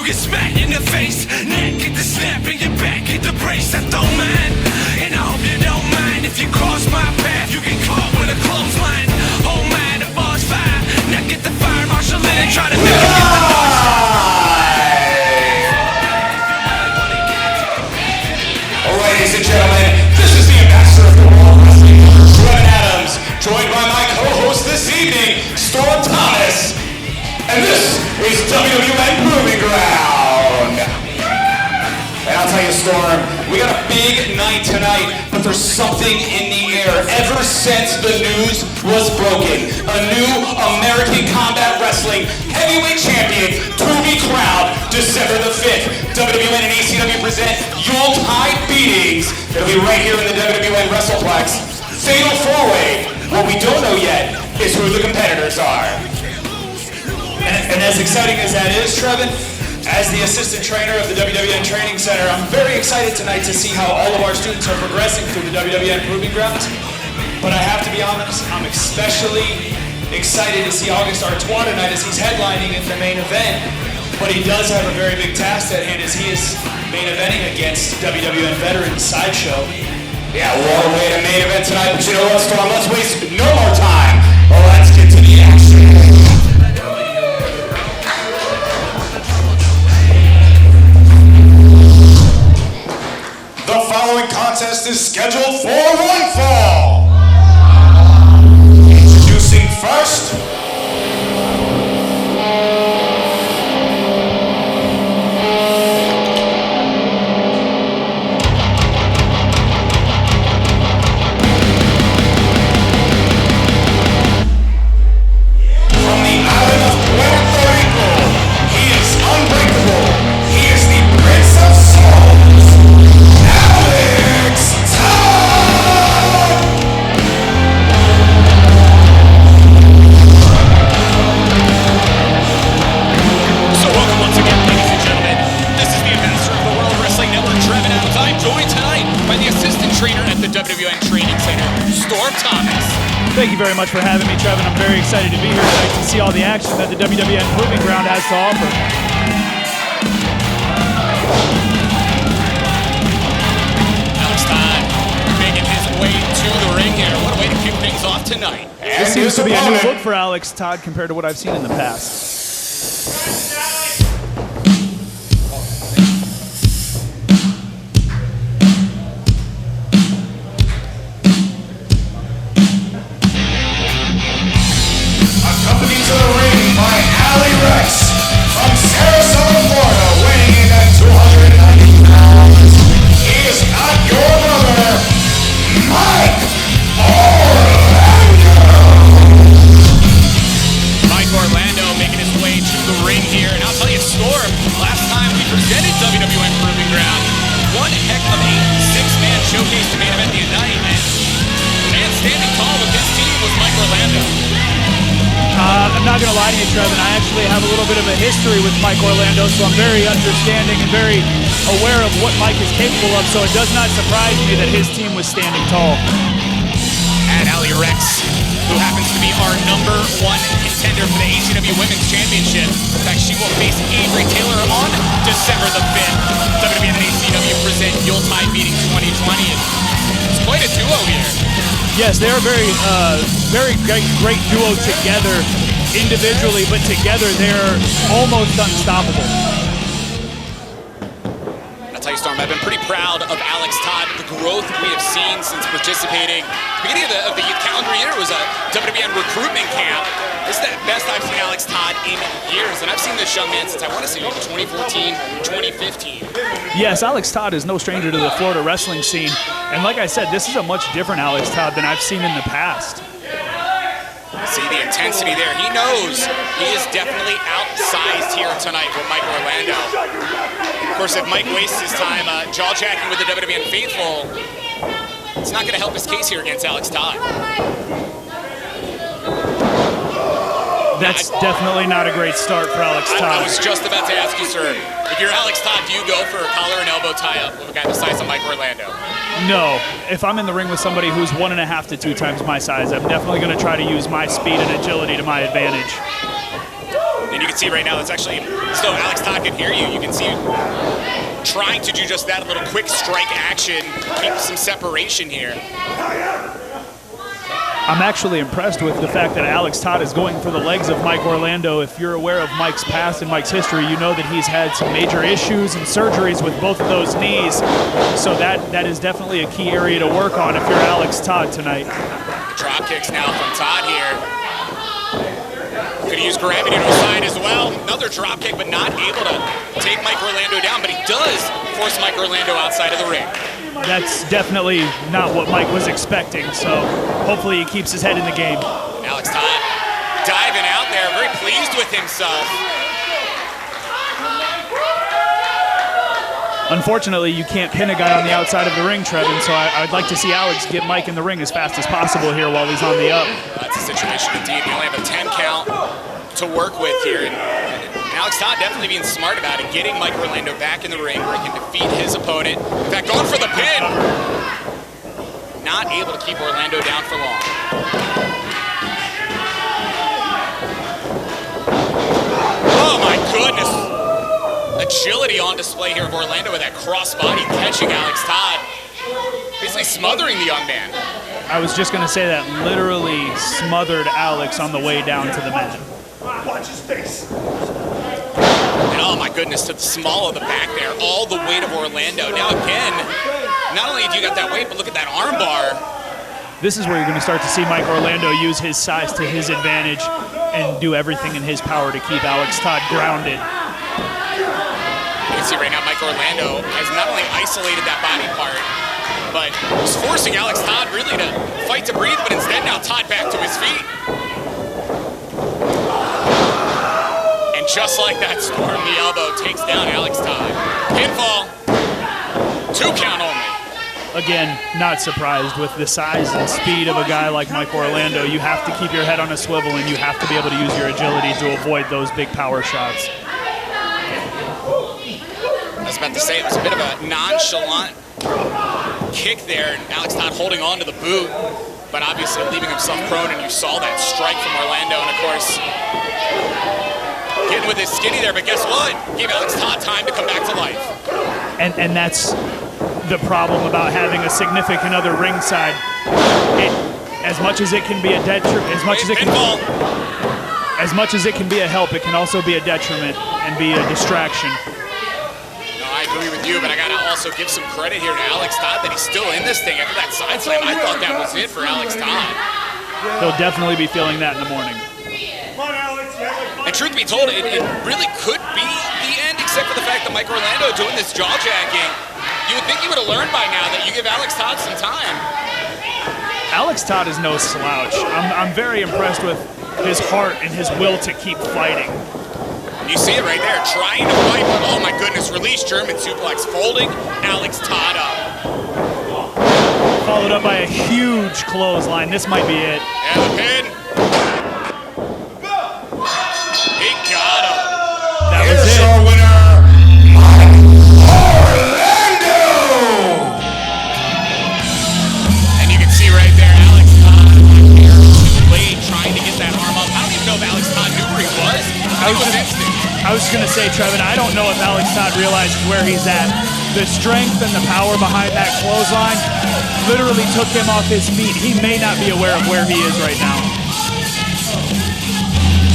get smacked in the face. Neck get the snap in your back, get the brace. I don't mind, and I hope you don't mind. If you cross my path, you get caught with a clothesline. Hold man, the ball's fire. Now get the fire marshal in and try to make it get the Ladies and gentlemen, this is the ambassador of the World Wrestling, Trevin Adams, joined by my co-host this evening, Storm Thomas, and this is WWN Proving Ground. And I'll tell you, Storm, we got a big night tonight, but there's something in the air ever since the news was broken. A new American Combat Wrestling Heavyweight Champion to be crowned December the 5th. WWN and ECW present Yuletide Beatings. It'll be right here in the WWN WrestlePlex. Fatal 4-Way. What we don't know yet is who the competitors are. And as exciting as that is, Trevin, as the assistant trainer of the WWN Training Center, I'm very excited tonight to see how all of our students are progressing through the WWN Proving Ground. But I have to be honest, I'm especially excited to see August Artois tonight as he's headlining in the main event. But he does have a very big task at hand as he is main eventing against WWN veteran Sideshow. Yeah, what a way to main event tonight. But you know what, Storm? Let's waste no more time. Let's get to the action. The following contest is scheduled for one fall. Introducing first, from the island of Puerto Rico, he is unbreakable. He is the Prince of Souls, Alex Todd! So welcome once again, ladies and gentlemen. This is the ambassador of the World Wrestling Network, Trevin Adams. I'm joined tonight by the assistant trainer at the WWN Training Center, Storm Thomas. Thank you very much for having me, Trevin. I'm very excited to be here tonight to see all the action that the WWN Proving Ground has to offer. Alex Todd making his way to the ring here. What a way to kick things off tonight. This seems to be a new look for Alex Todd compared to what I've seen in the past. Accompanied to the ring by Allie Recks from Sarasota, Florida, weighing in at 290 pounds. He is not your brother, Mike Orlando. Mike Orlando making his way to the ring here. And I'll tell you, Storm, last time we presented WWN Proving Ground, one heck of a six-man showcase to main event the night. And the man standing tall with his team was Mike Orlando. I'm not going to lie to you, Trevin. I actually have a little bit of a history with Mike Orlando, so I'm very understanding and very aware of what Mike is capable of, so it does not surprise me that his team was standing tall. And Allie Recks, who happens to be our #1 contender for the ACW Women's Championship. In fact, she will face Avery Taylor on December the 5th. WWN and ACW present Yuletide Beating 2020. It's quite a duo here. Yes, they're a very great duo together individually, but together they're almost unstoppable. I'll tell you, Storm, I've been pretty proud of Alex Todd. The growth we have seen since participating. The beginning of the calendar year was a WWN recruitment camp. This is the best I've seen Alex Todd in years, and I've seen this young man since I want to say 2014, 2015. Yes, Alex Todd is no stranger to the Florida wrestling scene, and like I said, this is a much different Alex Todd than I've seen in the past. See the intensity there. He knows he is definitely outsized here tonight with Mike Orlando. Of course, if Mike wastes his time jaw-jacking with the WWN faithful, it's not going to help his case here against Alex Todd. That's definitely not a great start for Alex Todd. I was just about to ask you, sir, if you're Alex Todd, do you go for a collar and elbow tie-up with a guy the size of Mike Orlando? No. If I'm in the ring with somebody who's 1.5 to 2 times my size, I'm definitely going to try to use my speed and agility to my advantage. And you can see right now, it's actually, so Alex Todd can hear you. You can see trying to do just that, a little quick strike action, keep some separation here. I'm actually impressed with the fact that Alex Todd is going for the legs of Mike Orlando. If you're aware of Mike's past and Mike's history, you know that he's had some major issues and surgeries with both of those knees. So that is definitely a key area to work on if you're Alex Todd tonight. Drop kicks now from Todd here. Could use gravity to his side as well. Another drop kick, but not able to take Mike Orlando down. But he does force Mike Orlando outside of the ring. That's definitely not what Mike was expecting, so hopefully he keeps his head in the game. Alex Todd diving out there, very pleased with himself. Unfortunately, you can't pin a guy on the outside of the ring, Trevin, so I'd like to see Alex get Mike in the ring as fast as possible here while he's on the up. That's a situation indeed. We only have a 10 count to work with here. And Alex Todd definitely being smart about it, getting Mike Orlando back in the ring where he can defeat his opponent. In fact, going for the pin. Not able to keep Orlando down for long. Oh my goodness. Agility on display here of Orlando with that crossbody catching Alex Todd. Basically smothering the young man. I was just going to say that literally smothered Alex on the way down to the mat. Watch his face. And oh my goodness, to the small of the back there, all the weight of Orlando. Now again, not only do you got that weight, but look at that arm bar. This is where you're going to start to see Mike Orlando use his size to his advantage and do everything in his power to keep Alex Todd grounded. You can see right now Mike Orlando has not only isolated that body part, but was forcing Alex Todd really to fight to breathe, but instead now Todd back to his feet. And just like that, Storm the elbow takes down Alex Todd. Pinfall, 2 count only. Again, not surprised with the size and speed of a guy like Mike Orlando. You have to keep your head on a swivel and you have to be able to use your agility to avoid those big power shots. I was about to say, it was a bit of a nonchalant kick there, and Alex Todd holding on to the boot, but obviously leaving himself prone, and you saw that strike from Orlando, and of course, getting with his skinny there, but guess what? Gave Alex Todd time to come back to life. And that's the problem about having a significant other ringside. As much as it can be a detriment, as much as it can be a help, it can also be a detriment and be a distraction. I agree with you, but I gotta also give some credit here to Alex Todd that he's still in this thing after that side slam. I thought that was it for Alex Todd. He'll definitely be feeling that in the morning. And truth be told, it really could be the end, except for the fact that Mike Orlando doing this jaw jacking. You would think he would have learned by now that you give Alex Todd some time. Alex Todd is no slouch. I'm very impressed with his heart and his will to keep fighting. You see it right there, trying to fight, but oh my goodness, release German suplex, folding Alex Todd up. Followed up by a huge clothesline. This might be it. And the pin. He got him. That was Here's it. your winner, Mike Orlando. And you can see right there, Alex Todd too late trying to get that arm up. I don't even know if Alex Todd knew where he was. I was just going to say, Trevin, I don't know if Alex Todd realizes where he's at. The strength and the power behind that clothesline literally took him off his feet. He may not be aware of where he is right now.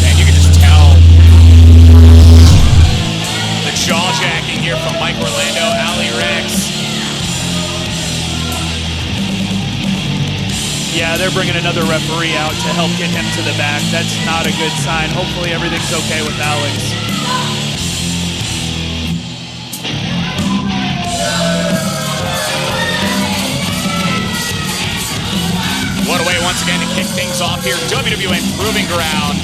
And you can just tell the jaw jacking here from Mike Orlando, Allie, Recks. Yeah, they're bringing another referee out to help get him to the back. That's not a good sign. Hopefully everything's okay with Alex. What a way once again to kick things off here. WWN Proving Ground.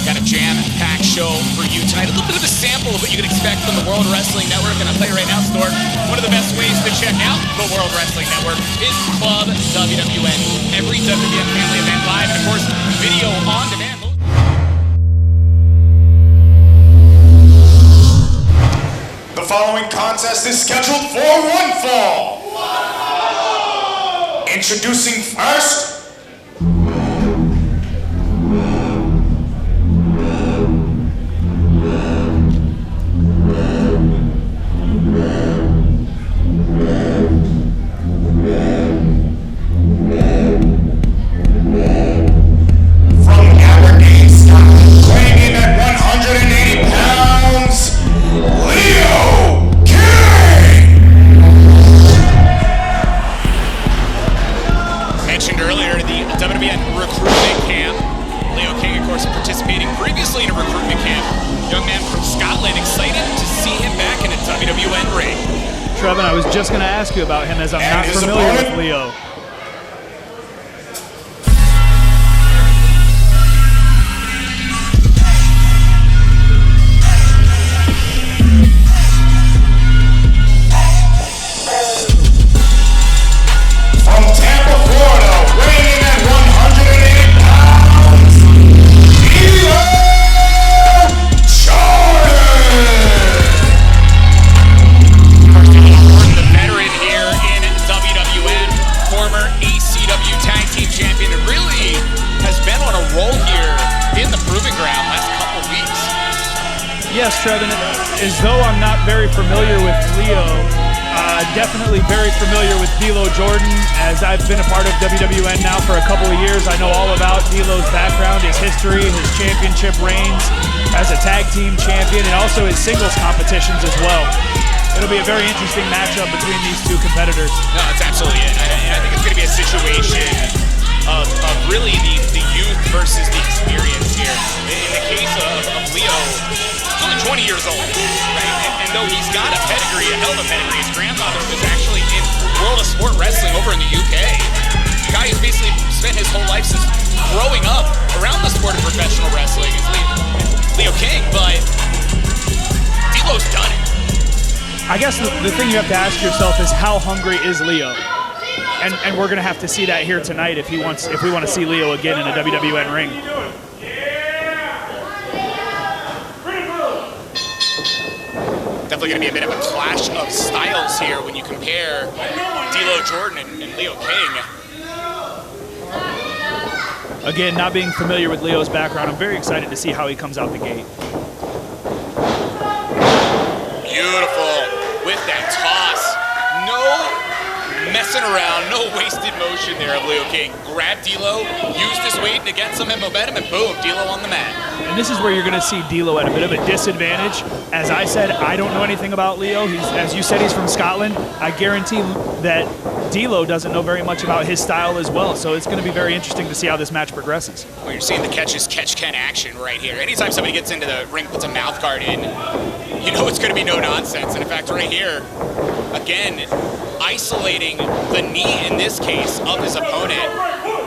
Got a jam-packed show for you tonight. A little bit of a sample of what you can expect from the World Wrestling Network. And I'll tell you right now, Stork, one of the best ways to check out the World Wrestling Network is Club WWN. Every WWN family event live, and of course, video on demand. The following contest is scheduled for one fall. Introducing first, previously in a recruitment camp. Young man from Scotland, excited to see him back in a WWN ring. Trevin, I was just going to ask you about him as I'm not familiar with Leo. From Tampa, Florida, weighing in at 108 pounds, Leo Jordan! The veteran here in WWN, former ACW Tag Team Champion, really has been on a roll here in the Proving Ground last couple weeks. Yes, Trevin, as though I'm not very familiar with Leo, definitely very familiar with D'Lo Jordan, as I've been a part of WWN now for a couple of years. I know all about D'Lo's background, his history, his championship reigns as a tag team champion, and also his singles competitions as well. It'll be a very interesting matchup between these two competitors. No, that's absolutely it. I think it's going to be a situation of really the youth versus the experience here. In the case of Leo, he's only 20 years old, right? And though he's got a pedigree, a hell of a pedigree, his grandfather was actually in World of Sport Wrestling over in the UK. The guy who's basically spent his whole life since growing up around the sport of professional wrestling is Leo King, but D'Lo's done it. I guess the thing you have to ask yourself is how hungry is Leo? And we're going to have to see that here tonight if we want to see Leo again in a WWN ring. Definitely going to be a bit of a clash of styles here when you compare D'Lo Jordan and Leo King. Again, not being familiar with Leo's background, I'm very excited to see how he comes out the gate. Beautiful with that toss. No messing around, no wasted motion there of Leo King. Grabbed D'Lo, used his weight against him in momentum, and boom, D'Lo on the mat. And this is where you're going to see D'Lo at a bit of a disadvantage. As I said, I don't know anything about Leo. As you said, he's from Scotland. I guarantee that D'Lo doesn't know very much about his style as well, so it's going to be very interesting to see how this match progresses. Well, you're seeing the catch-can action right here. Anytime somebody gets into the ring, puts a mouth guard in, you know it's going to be no nonsense. And in fact, right here, again, isolating the knee in this case of his opponent.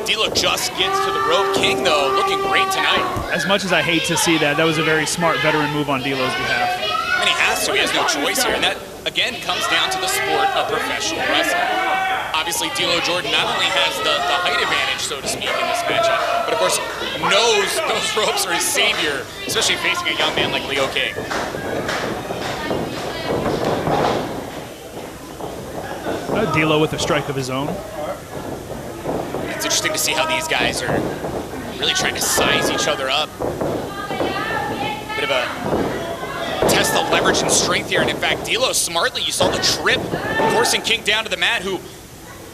D'Lo just gets to the rope. King, though, looking great tonight. As much as I hate to see that, that was a very smart veteran move on D'Lo's behalf. And he has to. He has no choice here. And that, again, comes down to the sport of professional wrestling. Obviously, D'Lo Jordan not only has the height advantage, so to speak, in this matchup, but of course knows those ropes are his savior, especially facing a young man like Leo King. D'Lo with a strike of his own. It's interesting to see how these guys are really trying to size each other up. Bit of a test of leverage and strength here, and in fact, D'Lo smartly, you saw the trip, forcing King down to the mat, who,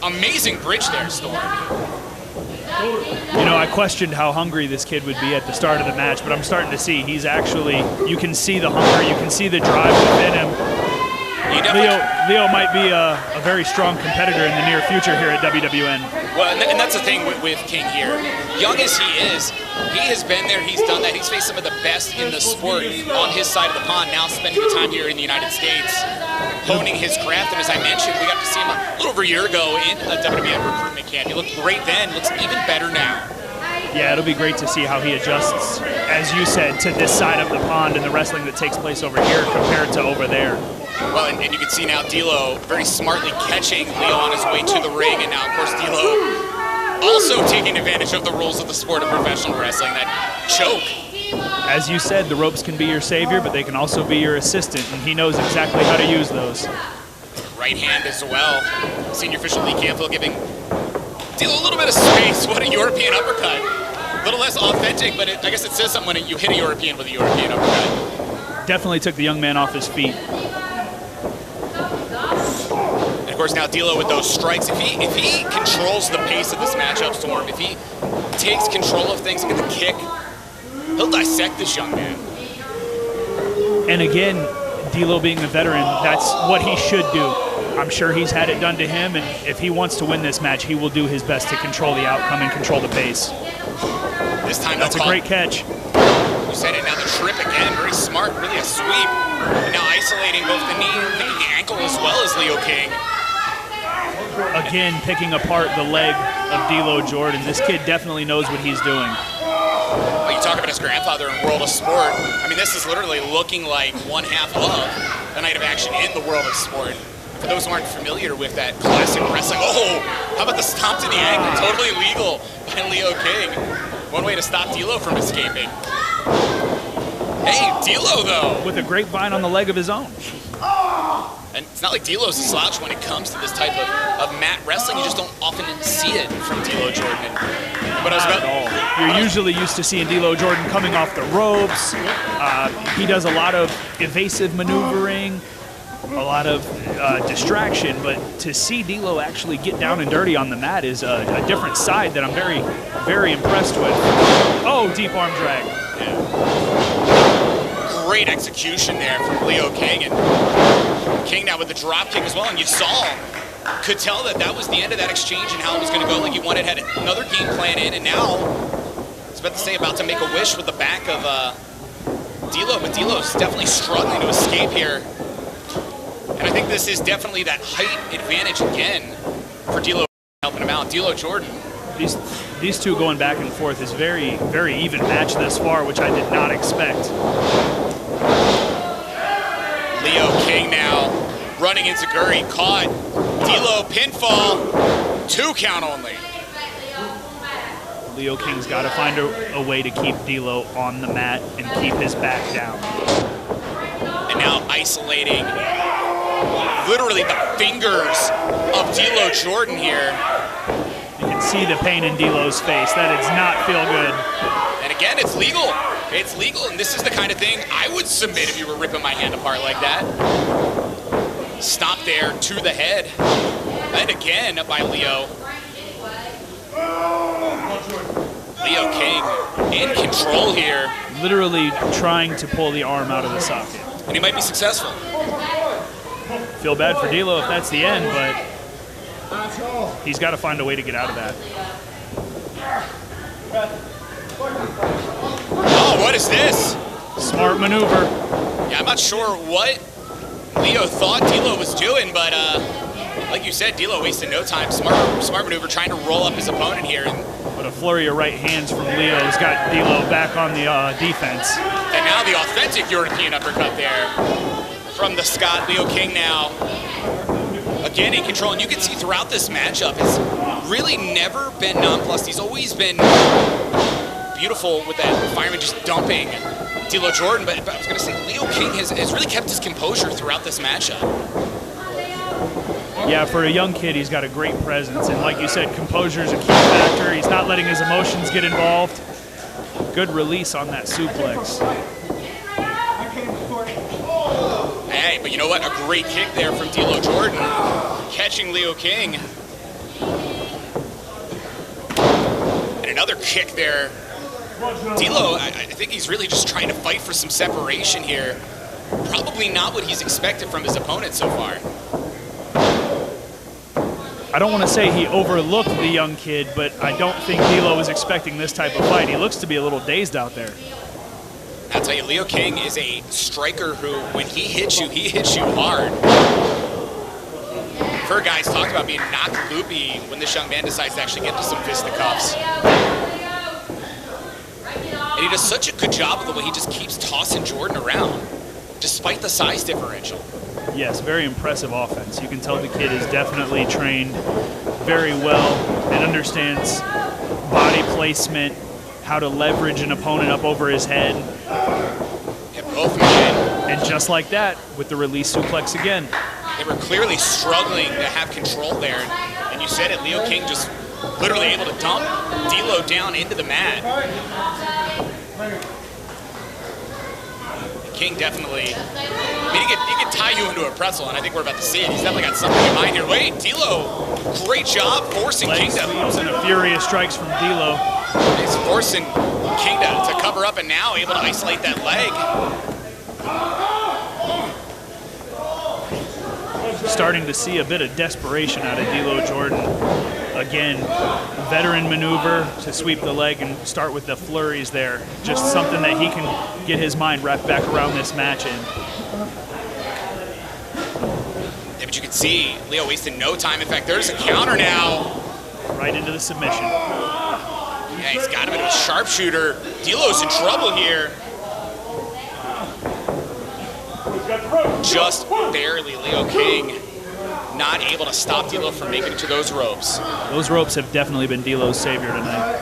amazing bridge there, Storm. You know, I questioned how hungry this kid would be at the start of the match, but I'm starting to see he's actually, you can see the hunger, you can see the drive within him. Leo might be a very strong competitor in the near future here at WWN. Well, and that's the thing with King here. Young as he is, he has been there, he's done that. He's faced some of the best in the sport on his side of the pond, now spending the time here in the United States, honing his craft. And as I mentioned, we got to see him a little over a year ago in a WWN recruitment camp. He looked great then, looks even better now. Yeah, it'll be great to see how he adjusts, as you said, to this side of the pond and the wrestling that takes place over here compared to over there. Well, and you can see now D'Lo very smartly catching Leo on his way to the ring, and now, of course, D'Lo also taking advantage of the rules of the sport of professional wrestling, that choke. As you said, the ropes can be your savior, but they can also be your assistant, and he knows exactly how to use those. Right hand as well. Senior official Lee Campbell giving D'Lo a little bit of space. What a European uppercut. A little less authentic, but I guess it says something when you hit a European with a European uppercut. Definitely took the young man off his feet. And of course now D'Lo with those strikes, if he controls the pace of this matchup, Storm, if he takes control of things, get the kick, he'll dissect this young man. And again, D'Lo being the veteran, that's what he should do. I'm sure he's had it done to him, and if he wants to win this match, he will do his best to control the outcome and control the pace. This time that's a great catch. You said it. Now the trip again. Very smart. Really a sweep. And now isolating both the knee and the ankle as well as Leo King. Again, picking apart the leg of D'Lo Jordan. This kid definitely knows what he's doing. Oh, you talk about his grandfather in World of Sport. I mean, this is literally looking like one half of a night of action in the World of Sport. For those who aren't familiar with that classic wrestling, oh, how about the stomp to the ankle? Totally legal by Leo King. One way to stop D'Lo from escaping. Hey, D'Lo though. With a grapevine on the leg of his own. And it's not like D'Lo's a slouch when it comes to this type of mat wrestling. You just don't often see it from D'Lo Jordan. But I was about, You're usually used to seeing D'Lo Jordan coming off the ropes. He does a lot of evasive maneuvering, a lot of distraction, but to see D'Lo actually get down and dirty on the mat is a different side that I'm very, very impressed with. Oh, deep arm drag. yeah. Great execution there from Leo King, and King now with the drop kick as well, and you could tell that was the end of that exchange and how it was going to go. Like he wanted, had another game plan in, and now I was about to say about to make a wish with the back of D'Lo, but D'Lo's definitely struggling to escape here. And I think this is definitely that height advantage again for D'Lo helping him out. D'Lo Jordan. These two going back and forth is very, very even match thus far, which I did not expect. Leo King now running into Guri, caught. D'Lo pinfall, 2 count only. Leo King's got to find a way to keep D'Lo on the mat and keep his back down. And now isolating literally the fingers of D'Lo Jordan here. You can see the pain in D'Lo's face. That does not feel good. And again, it's legal. It's legal, and this is the kind of thing I would submit if you were ripping my hand apart like that. Stop there to the head. And again by Leo. Leo King in control here. Literally trying to pull the arm out of the socket. And he might be successful. Feel bad for D'Lo if that's the end, but he's got to find a way to get out of that. Oh, what is this? Smart maneuver. Yeah, I'm not sure what Leo thought D'Lo was doing, but like you said, D'Lo wasted no time. Smart maneuver, trying to roll up his opponent here. But a flurry of right hands from Leo has got D'Lo back on the defense. And now the authentic European uppercut there from the Scot. Leo King now again in control. And you can see throughout this matchup, it's really never been nonplussed. He's always been beautiful with that fireman just dumping D'Lo Jordan. But I was going to say, Leo King has really kept his composure throughout this matchup. Yeah, for a young kid, he's got a great presence. And like you said, composure is a key factor. He's not letting his emotions get involved. Good release on that suplex. Hey, but you know what? A great kick there from D'Lo Jordan, catching Leo King. And another kick there. D'Lo, I think he's really just trying to fight for some separation here. Probably not what he's expected from his opponent so far. I don't want to say he overlooked the young kid, but I don't think D'Lo was expecting this type of fight. He looks to be a little dazed out there. I'll tell you, Leo King is a striker who, when he hits you hard. I've heard guys talk about being knocked loopy when this young man decides to actually get to some fisticuffs. And he does such a good job of the way he just keeps tossing Jordan around, despite the size differential. Yes, very impressive offense. You can tell the kid is definitely trained very well and understands body placement, how to leverage an opponent up over his head. Yeah, both men. And just like that, with the release suplex again. They were clearly struggling to have control there. And you said it, Leo King just literally able to dump D'Lo down into the mat. King definitely, I mean, he could tie you into a pretzel, and I think we're about to see it. He's definitely got something in mind here. Wait, D'Lo, great job forcing Leg King sweeps and a furious strikes from D'Lo. He's forcing King to cover up, and now able to isolate that leg. Starting to see a bit of desperation out of D'Lo Jordan. Again, veteran maneuver to sweep the leg and start with the flurries there. Just something that he can get his mind wrapped back around this match in. Yeah, but you can see Leo wasted no time. In fact, there's a counter now. Right into the submission. Yeah, he's got him into a sharpshooter. D'Lo's in trouble here. Just barely. Leo King not able to stop D'Lo from making it to those ropes. Those ropes have definitely been D'Lo's savior tonight.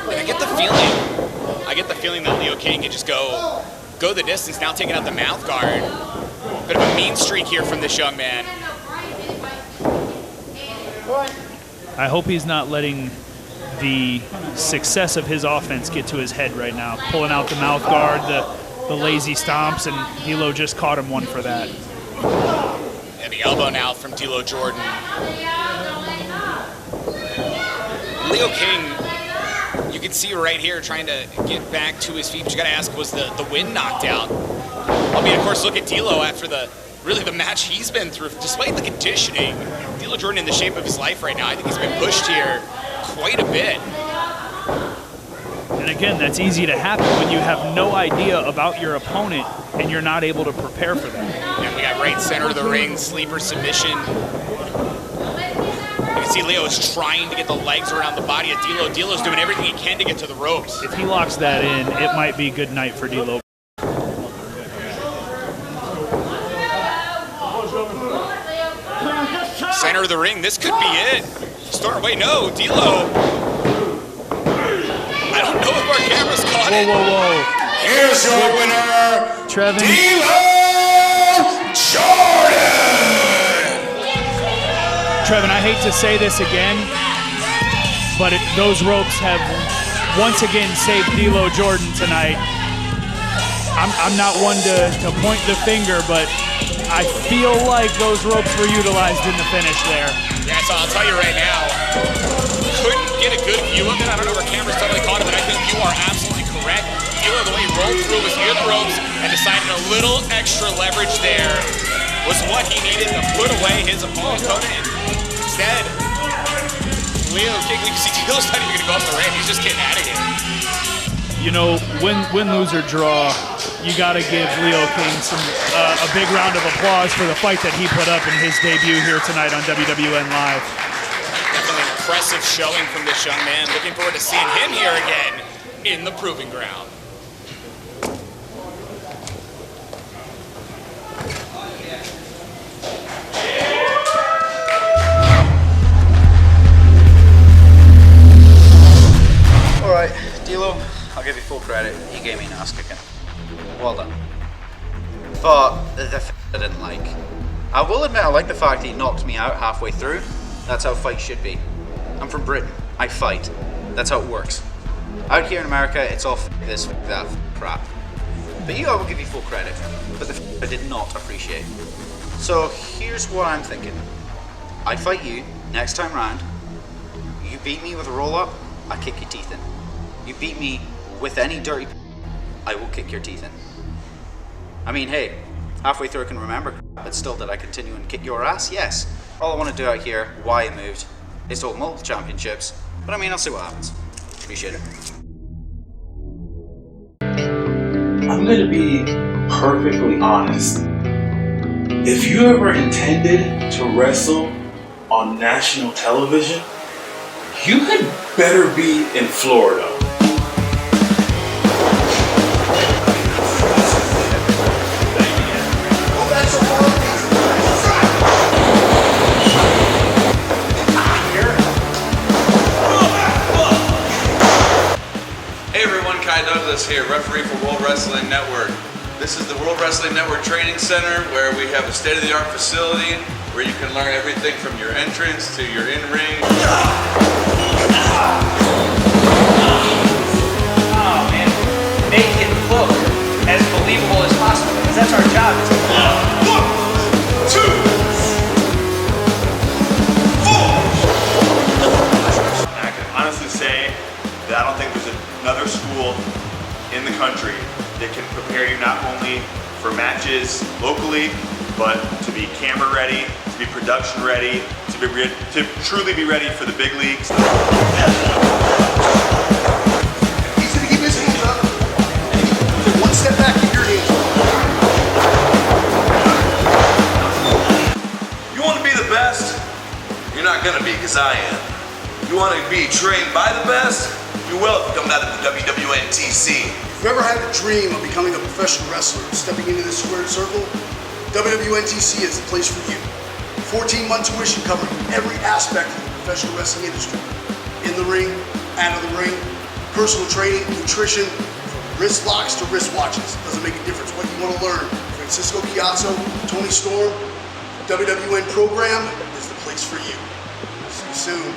I get the feeling that Leo King can just go the distance, now taking out the mouth guard. Bit of a mean streak here from this young man. I hope he's not letting the success of his offense get to his head right now. Pulling out the mouth guard, the lazy stomps, and D'Lo just caught him one for that. And the elbow now from D'Lo Jordan. Leo King, you can see right here trying to get back to his feet, but you gotta ask, was the wind knocked out? I mean, of course, look at D'Lo after the match he's been through. Despite the conditioning, D'Lo Jordan in the shape of his life right now. I think he's been pushed here quite a bit. And again, that's easy to happen when you have no idea about your opponent and you're not able to prepare for that. And we got right center of the ring, sleeper submission. You can see Leo is trying to get the legs around the body of D'Lo. D'Lo's doing everything he can to get to the ropes. If he locks that in, it might be good night for D'Lo. Center of the ring, this could be it. Wait, no, D'Lo. I don't know if our camera's caught it. Whoa. Here's your winner, Trevin. D'Lo Jordan! Trevin, I hate to say this again, but those ropes have once again saved D'Lo Jordan tonight. I'm not one to point the finger, but I feel like those ropes were utilized in the finish there. Yeah, so I'll tell you right now, couldn't get a good view of it. I don't know if our camera's totally caught it, but I think you are absolutely correct. D'Lo, the way he rolled through was near the ropes and decided a little extra leverage there was what he needed to put away his opponent. Instead, Leo King, we can see D'Lo's not even going to go up the ramp. He's just getting out of here. You know, win, lose, or draw, you got to give Leo King a big round of applause for the fight that he put up in his debut here tonight on WWN Live. Definitely an impressive showing from this young man. Looking forward to seeing him here again in the Proving Ground. All right, D'Lo, I'll give you full credit. You gave me an ass kicking. Well done. But the thing I didn't like. I will admit I like the fact he knocked me out halfway through. That's how fights should be. I'm from Britain. I fight. That's how it works. Out here in America, it's all this, that crap. But I will give you full credit. But the I did not appreciate. So here's what I'm thinking. I fight you next time round. You beat me with a roll-up, I kick your teeth in. You beat me with any dirty, I will kick your teeth in. I mean, hey, halfway through I can remember, but still did I continue and kick your ass? Yes. All I want to do out here, why I moved, is to hold multiple championships. But I mean, I'll see what happens. Appreciate it. I'm gonna be perfectly honest. If you ever intended to wrestle on national television, you had better be in Florida. Douglas here, referee for World Wrestling Network. This is the World Wrestling Network Training Center, where we have a state-of-the-art facility where you can learn everything from your entrance to your in-ring. Oh man, make it look as believable as possible, because that's our job. 1, 2, 4. I can honestly say that I don't think there's another school in the country that can prepare you not only for matches locally, but to be camera ready, to be production ready, to truly be ready for the big leagues. He's gonna keep his hands up. Take one step back, keep your hands up. You want to be the best? You're not going to be, because I am. You want to be trained by the best? You will if you come out of the WWN TC. If you've ever had a dream of becoming a professional wrestler, stepping into this squared circle, WWN TC is the place for you. 14-month tuition covering every aspect of the professional wrestling industry. In the ring, out of the ring, personal training, nutrition, from wrist locks to wristwatches. Doesn't make a difference what you want to learn. Francisco Chiazzo, Tony Storm, WWN program is the place for you. See you soon.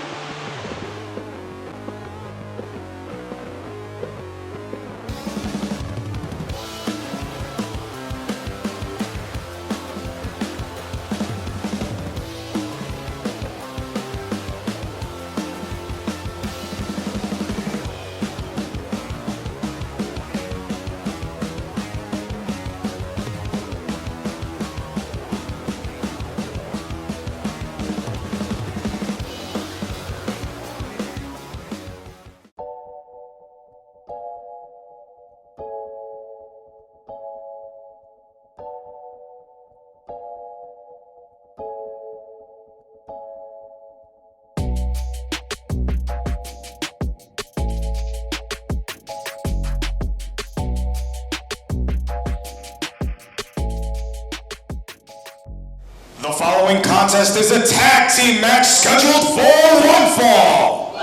The following contest is a tag team match scheduled for one fall.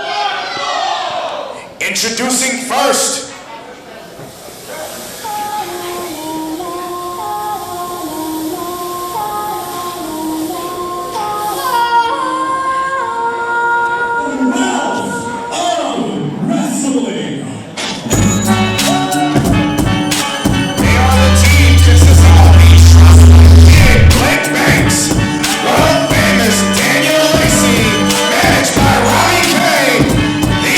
Introducing first, famous Daniel Lacey, managed by Robbie K, the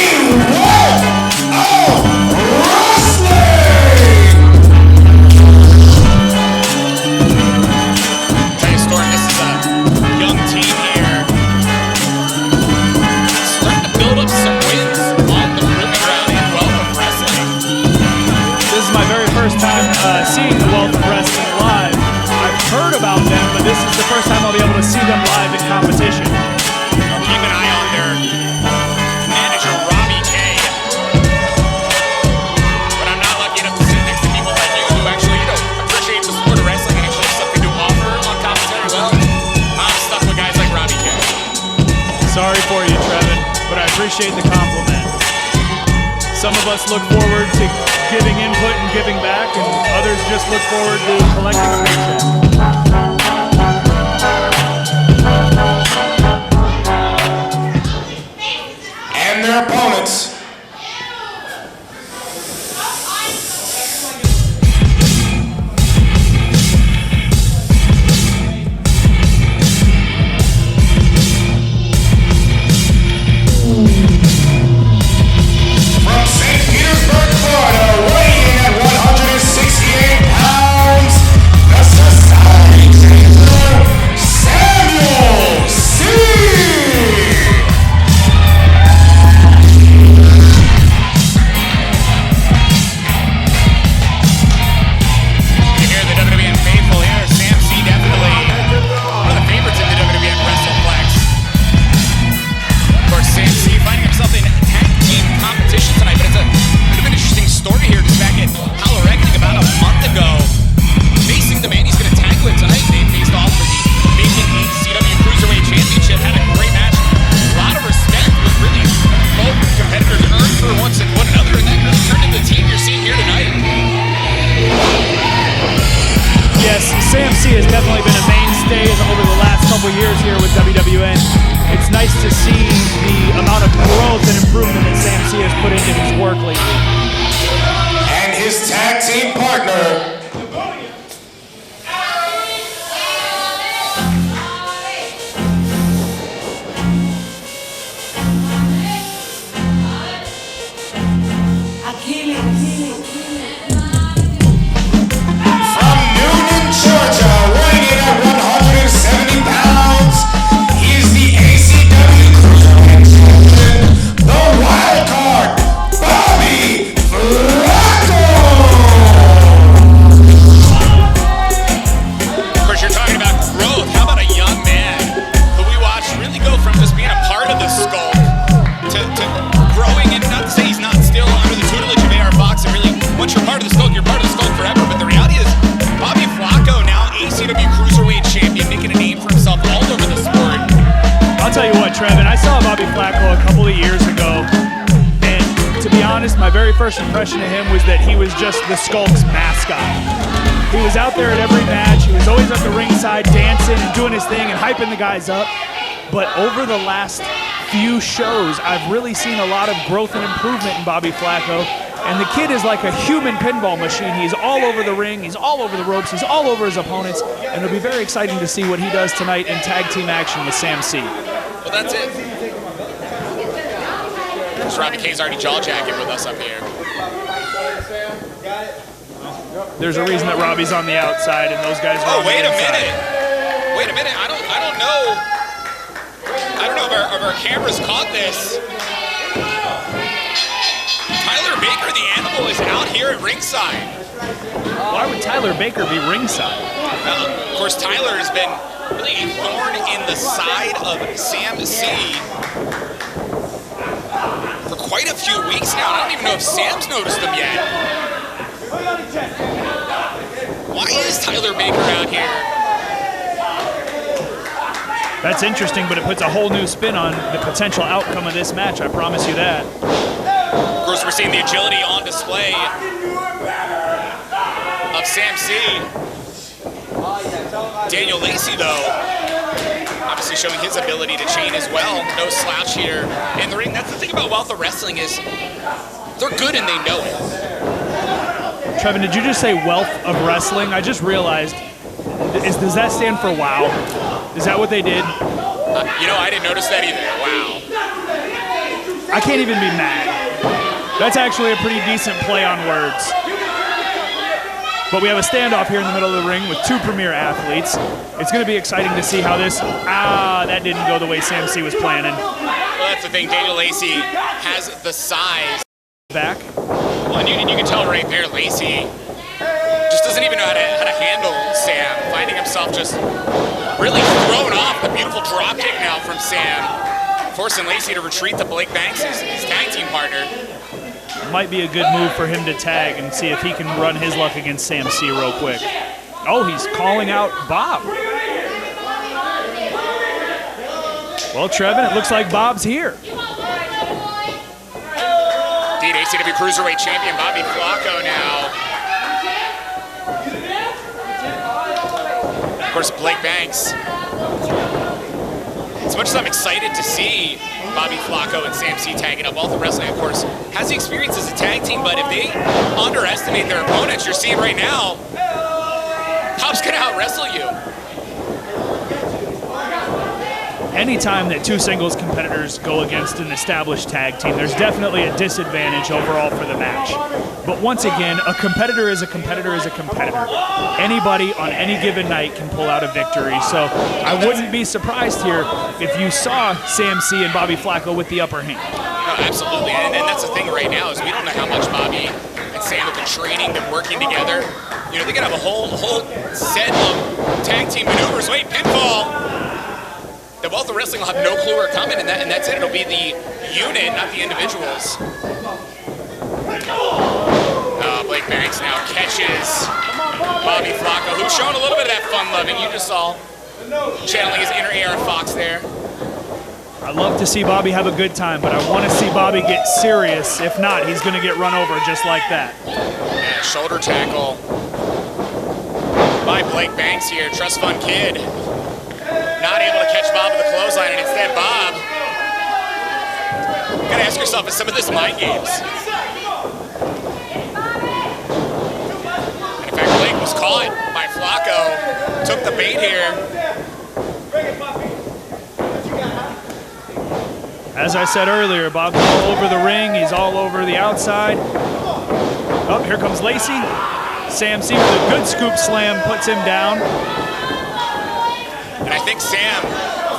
appreciate the compliment. Some of us look forward to giving input and giving back, and others just look forward to collecting a paycheck. And their opponents. Has definitely been a mainstay over the last couple years here with WWN. It's nice to see the amount of growth and improvement that Sam C has put into his work lately. And his tag team partner, Georgia, weighing in at 170 pounds, first impression of him was that he was just the Skulk's mascot. He was out there at every match. He was always at the ringside dancing and doing his thing and hyping the guys up. But over the last few shows, I've really seen a lot of growth and improvement in Bobby Flaco. And the kid is like a human pinball machine. He's all over the ring, he's all over the ropes, he's all over his opponents. And it'll be very exciting to see what he does tonight in tag team action with Sam C. Well, that's it. Robbie K's already jaw-jacking with us up here. There's a reason that Robbie's on the outside and those guys are on the inside. Wait a minute. I don't know if our cameras caught this. Tyler Baker, the animal, is out here at ringside. Why would Tyler Baker be ringside? Of course, Tyler has been really a thorn in the side of Sam C for quite a few weeks now. I don't even know if Sam's noticed them yet. Why is Tyler Baker out here? That's interesting, but it puts a whole new spin on the potential outcome of this match, I promise you that. Of course, we're seeing the agility on display of Sam C. Daniel Lacey, though, obviously showing his ability to chain as well. No slouch here in the ring. That's the thing about Wealth of Wrestling is they're good and they know it. Trevin, did you just say Wealth of Wrestling? I just realized, does that stand for WOW? Is that what they did? I didn't notice that either. Wow. I can't even be mad. That's actually a pretty decent play on words. But we have a standoff here in the middle of the ring with two premier athletes. It's going to be exciting to see how this... that didn't go the way Sam C was planning. Well, that's the thing. Daniel Lacey has the size. Back. Well, and you can tell right there, Lacey just doesn't even know how to handle Sam, finding himself just really thrown off. The beautiful drop kick now from Sam, forcing Lacey to retreat to Blake Banks, his tag team partner. Might be a good move for him to tag and see if he can run his luck against Sam C real quick. Oh, he's calling out Bob. Well, Trevin, it looks like Bob's here. Indeed, ACW Cruiserweight Champion Bobby Flaco now. Of course, Blake Banks. As much as I'm excited to see Bobby Flaco and Sam C tagging up, Wealth of Wrestling, of course, has the experience as a tag team, but if they underestimate their opponents, you're seeing right now, Hop's gonna out-wrestle you. Anytime that two singles competitors go against an established tag team, there's definitely a disadvantage overall for the match. But once again, a competitor is a competitor is a competitor. Anybody on any given night can pull out a victory. So I wouldn't be surprised here if you saw Sam C and Bobby Flaco with the upper hand. No, absolutely, and that's the thing right now is we don't know how much Bobby and Sam have been training, been working together. You know, they're gonna have a whole set of tag team maneuvers. Wait, pinfall. The Wealth of Wrestling will have no clue where coming, and that's it. It'll be the unit, not the individuals. Blake Banks now catches Bobby Flaco, who's showing a little bit of that fun-loving. You just saw channeling his inner AR Fox there. I love to see Bobby have a good time, but I want to see Bobby get serious. If not, he's going to get run over just like that. Yeah, shoulder tackle by Blake Banks here, Trust Fund Kid. Not able to catch Bob with the clothesline, and instead Bob, you gotta ask yourself, is some of this mind games? And in fact, Blake was caught by Flaco, took the bait here. As I said earlier, Bob's all over the ring, he's all over the outside. Oh, here comes Lacey. Sam C with a good scoop slam puts him down. And I think Sam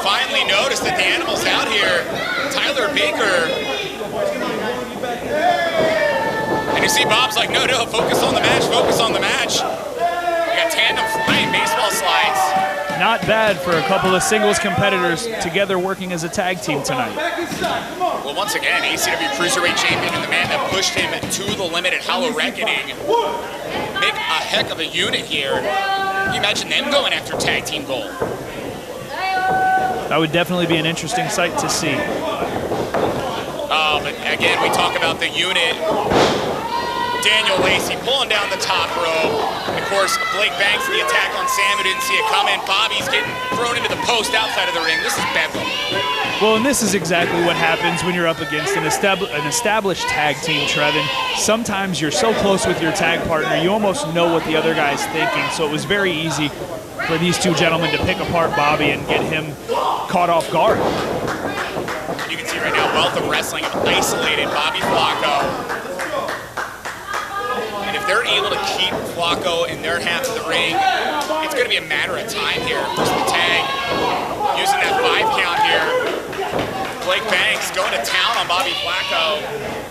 finally noticed that the animal's out here. Tyler Baker. And you see Bob's like, no, focus on the match, focus on the match. We got tandem flying baseball slides. Not bad for a couple of singles competitors together working as a tag team tonight. Well, once again, ACW Cruiserweight Champion and the man that pushed him to the limit at Hollow Reckoning make a heck of a unit here. Can you imagine them going after tag team gold? That would definitely be an interesting sight to see. But again, we talk about the unit Daniel Lacey pulling down the top rope. Of course, Blake Banks, the attack on Sam, who didn't see it coming. Bobby's getting thrown into the post outside of the ring. This is bedlam. Well, and this is exactly what happens when you're up against an established tag team, Trevin. Sometimes you're so close with your tag partner, you almost know what the other guy's thinking. So it was very easy for these two gentlemen to pick apart Bobby and get him caught off guard. You can see right now, Wealth of Wrestling isolated Bobby Flaco. And if they're able to keep Flaco in their half of the ring, it's going to be a matter of time here. There's the tag, using that 5 count here. Blake Banks going to town on Bobby Flaco.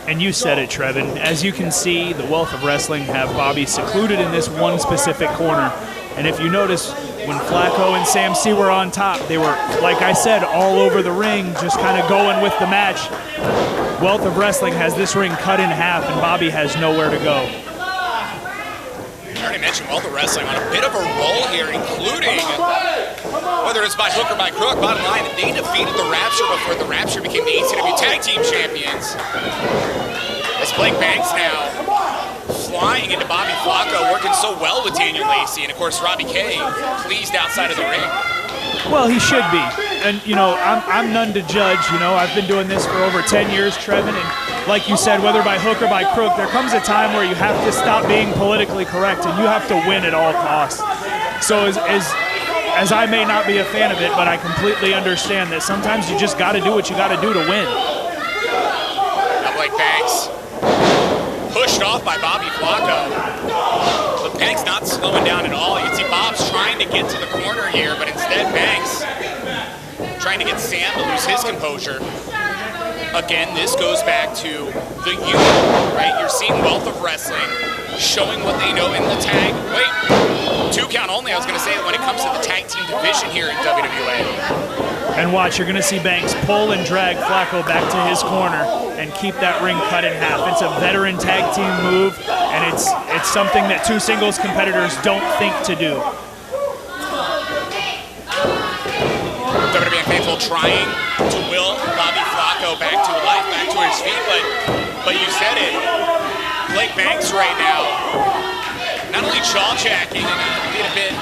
And you said it, Trevin. As you can see, the Wealth of Wrestling have Bobby secluded in this one specific corner. And if you notice, when Flaco and Sam C were on top, they were, like I said, all over the ring, just kind of going with the match. Wealth of Wrestling has this ring cut in half, and Bobby has nowhere to go. I already mentioned Wealth of Wrestling on a bit of a roll here, including, whether it's by hook or by crook, bottom line, they defeated the Rapture before the Rapture became the ECW Tag Team Champions. As Blake Banks now flying into Bobby Flaco, working so well with Daniel Lacey, and of course Robbie K pleased outside of the ring. Well, he should be. And, you know, I'm none to judge. You know, I've been doing this for over 10 years, Trevin, and like you said, whether by hook or by crook, there comes a time where you have to stop being politically correct and you have to win at all costs. So as I may not be a fan of it, but I completely understand that sometimes you just got to do what you got to do to win. Now Blake Banks pushed off by Bobby Flaco. But Banks not slowing down at all. You can see Bob's trying to get to the corner here, but instead Banks trying to get Sam to lose his composure. Again, this goes back to the unit, right? You're seeing Wealth of Wrestling showing what they know in the tag. Wait, 2 count only, I was going to say, when it comes to the tag team division here in WWN. And watch, you're going to see Banks pull and drag Flaco back to his corner and keep that ring cut in half. It's a veteran tag team move, and it's something that 2 singles competitors don't think to do. WWN faithful trying to will Bobby Flaco back to life, back to his feet, but you said it. Blake Banks right now, not only jaw-jacking and being a bit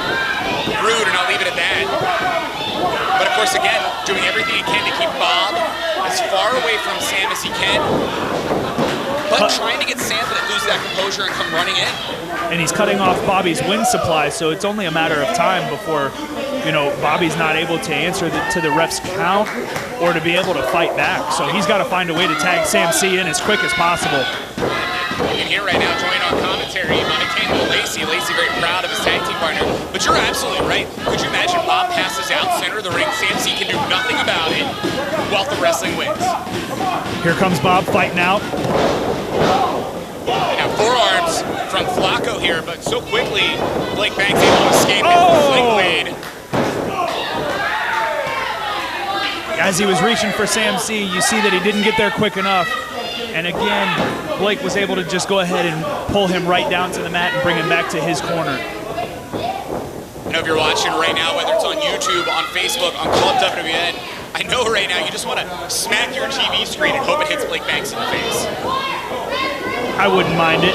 rude, and I'll leave it at that, but of course, again, doing everything he can to keep Bob as far away from Sam as he can, but trying to get Sam to lose that composure and come running in. And he's cutting off Bobby's wind supply, so it's only a matter of time before, you know, Bobby's not able to answer to the ref's count or to be able to fight back. So he's got to find a way to tag Sam C in as quick as possible. You can hear right now, joining on commentary, Untitled Lacey. Lacey very proud of his tag team partner. But you're absolutely right. Could you imagine Bob passes out center of the ring? Sam C can do nothing about it. Wealth of Wrestling wins. Here comes Bob fighting out. Now forearms from Flaco here, but so quickly Blake Banks able to escape into the sling blade. As he was reaching for Sam C, you see that he didn't get there quick enough. And again, Blake was able to just go ahead and pull him right down to the mat and bring him back to his corner. I know if you're watching right now, whether it's on YouTube, on Facebook, on Club WWN, I know right now you just want to smack your TV screen and hope it hits Blake Banks in the face. I wouldn't mind it.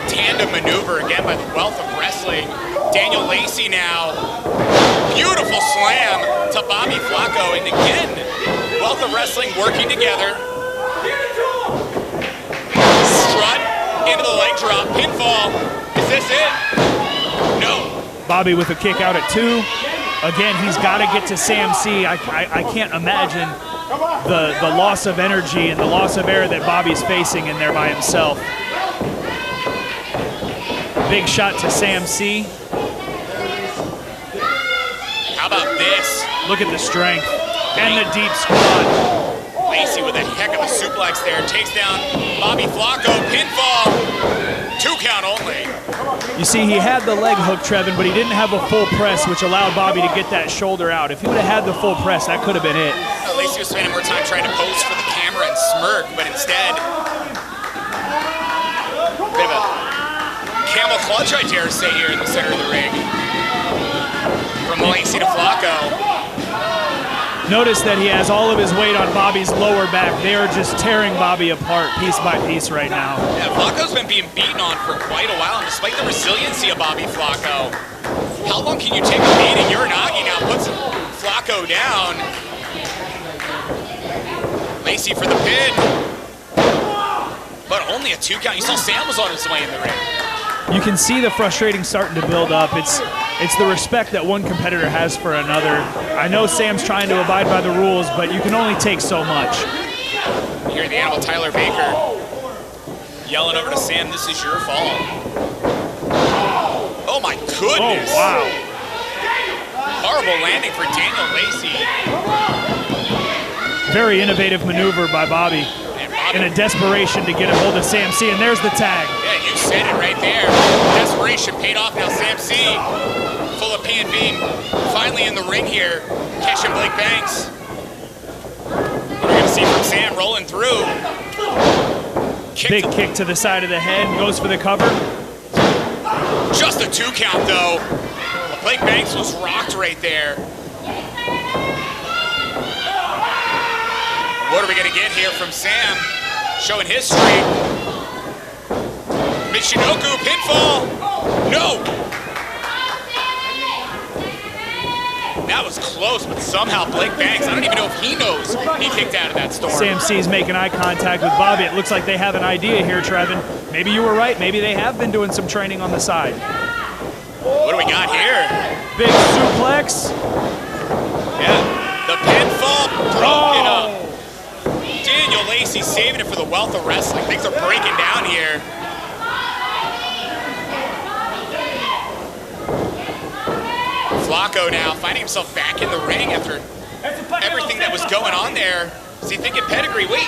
Tandem maneuver again by the Wealth of Wrestling. Daniel Lacey now. Beautiful slam to Bobby Flaco. And again, Wealth of Wrestling working together. Strut into the leg drop. Pinfall. Is this it? No. Bobby with a kick out at 2. Again, he's got to get to Sam C. I can't imagine the loss of energy and the loss of air that Bobby's facing in there by himself. Big shot to Sam C. How about this? Look at the strength and the deep squat. Lacey with a heck of a suplex there. Takes down Bobby Flaco. Pinfall. 2 count only. You see, he had the leg hook, Trevin, but he didn't have a full press, which allowed Bobby to get that shoulder out. If he would have had the full press, that could have been it. Lacey was spending more time trying to pose for the camera and smirk, but instead, bit of a camel clutch, I dare say, here in the center of the ring. From Lacey to Flaco. Notice that he has all of his weight on Bobby's lower back. They are just tearing Bobby apart piece by piece right now. Yeah, Flaco's been being beaten on for quite a while, and despite the resiliency of Bobby Flaco, how long can you take a beating? Uranagi now puts Flaco down. Lacey for the pin. But only a 2 count. You saw Sam was on his way in the ring. You can see the frustrating starting to build up. It's the respect that one competitor has for another. I know Sam's trying to abide by the rules, but you can only take so much. You hear the animal Tyler Baker yelling over to Sam, "This is your fault." Oh my goodness. Oh, wow. Horrible landing for Daniel Lacey. Very innovative maneuver by Bobby in a desperation to get a hold of Sam C, and there's the tag. Yeah, you said it right there. Desperation paid off. Now Sam C, full of P&B, finally in the ring here, catching Blake Banks. What are we going to see from Sam rolling through? Big kick to the side of the head, goes for the cover. Just a 2 count though. Blake Banks was rocked right there. What are we going to get here from Sam? Showing his strength. Michinoku pinfall. No. That was close, but somehow Blake Banks, I don't even know if he knows he kicked out of that storm. Sam C's making eye contact with Bobby. It looks like they have an idea here, Trevin. Maybe you were right. Maybe they have been doing some training on the side. What do we got here? Big suplex. Yeah, the pinfall broken up. Daniel Lacey saving it for the wealth of wrestling. Things are breaking down here. Flaco now finding himself back in the ring after everything that was going on there. Is he thinking pedigree? Wait,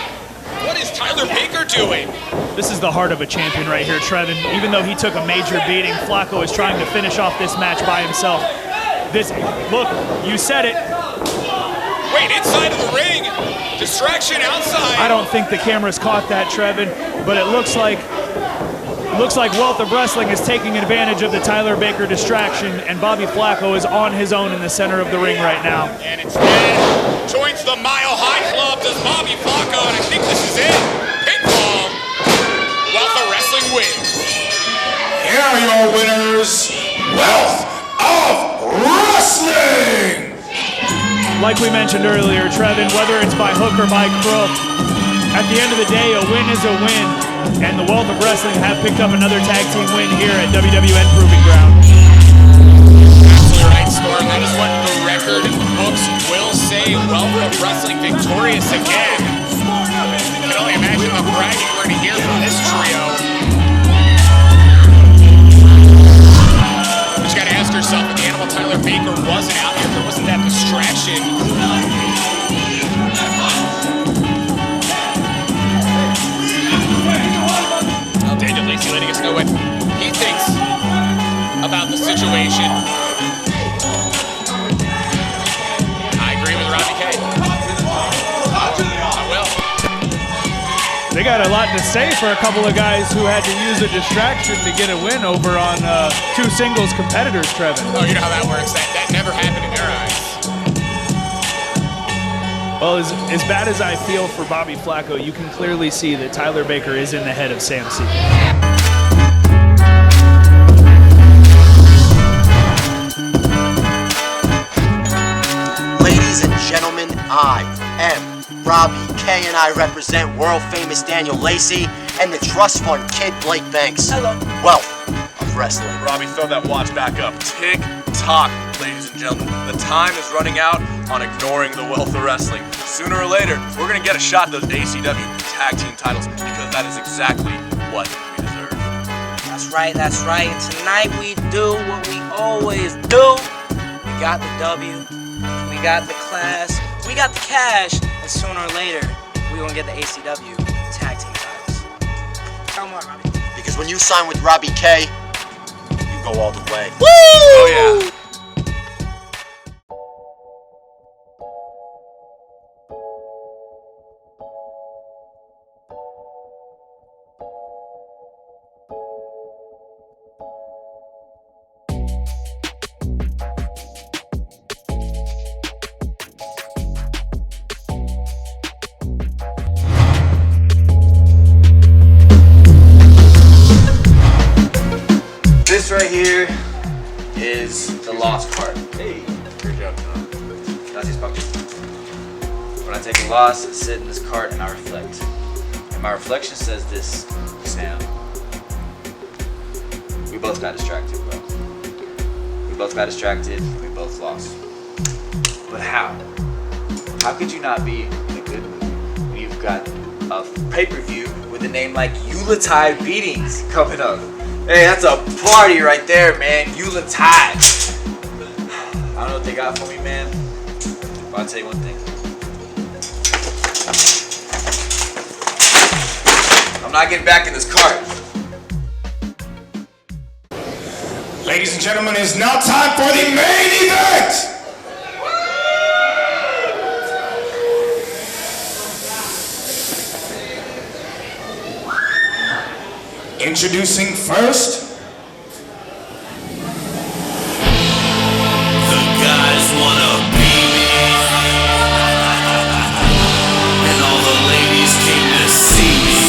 what is Tyler Baker doing? This is the heart of a champion right here, Trevin. Even though he took a major beating, Flaco is trying to finish off this match by himself. Look, you said it. Wait, inside of the ring. Distraction outside. I don't think the camera's caught that, Trevin, but it looks like Wealth of Wrestling is taking advantage of the Tyler Baker distraction, and Bobby Flaco is on his own in the center of the ring right now. And instead joins the Mile High Club, does Bobby Flaco, and I think this is it. Pinfall. Wealth of Wrestling wins. Here are your winners, Wealth of Wrestling! Like we mentioned earlier, Trevin, whether it's by hook or by crook, at the end of the day, a win is a win, and the Wealth of Wrestling have picked up another tag team win here at WWN Proving Ground. Absolutely right, Storm. That is what the record books will say. Wealth of Wrestling victorious again. You can only imagine the bragging we're going to hear from this trio. You just got to ask yourself, if the animal Tyler Baker wasn't out here, if there wasn't that distraction. Well, Daniel Lacey letting us know what he thinks about the situation. I agree with Robbie K. I will. They got a lot to say for a couple of guys who had to use a distraction to get a win over on two singles competitors, Trevin. Oh, you know how that works. That never happened in their eyes. Well, as bad as I feel for Bobby Flaco, you can clearly see that Tyler Baker is in the head of Sam C. Ladies and gentlemen, I am Robbie K, and I represent world-famous Daniel Lacey and the trust fund kid Blake Banks. Hello. Wealth of Wrestling. Robbie, throw that watch back up. Tick-tock, ladies and gentlemen. The time is running out on ignoring the Wealth of Wrestling. Sooner or later, we're going to get a shot at those ACW tag team titles because that is exactly what we deserve. That's right. And tonight we do what we always do. We got the W, we got the class, we got the cash, and sooner or later, we're going to get the ACW tag team titles. Come on, Robbie. Because when you sign with Robbie K, you go all the way. Woo! Oh, yeah. right here is the loss part. Hey, good job. Gracias, Paco. When I take a loss, I sit in this cart and I reflect. And my reflection says this, Sam. We both got distracted, bro. We both got distracted. We both lost. But how? How could you not be in a good mood when you've got a pay-per-view with a name like Yuletide Beatings coming up? Hey, that's a party right there, man. Yuletide. I don't know what they got for me, man. But I'll tell you one thing. I'm not getting back in this cart. Ladies and gentlemen, it is now time for the main event! Introducing first, The guys wanna be me, and all the ladies came to see me.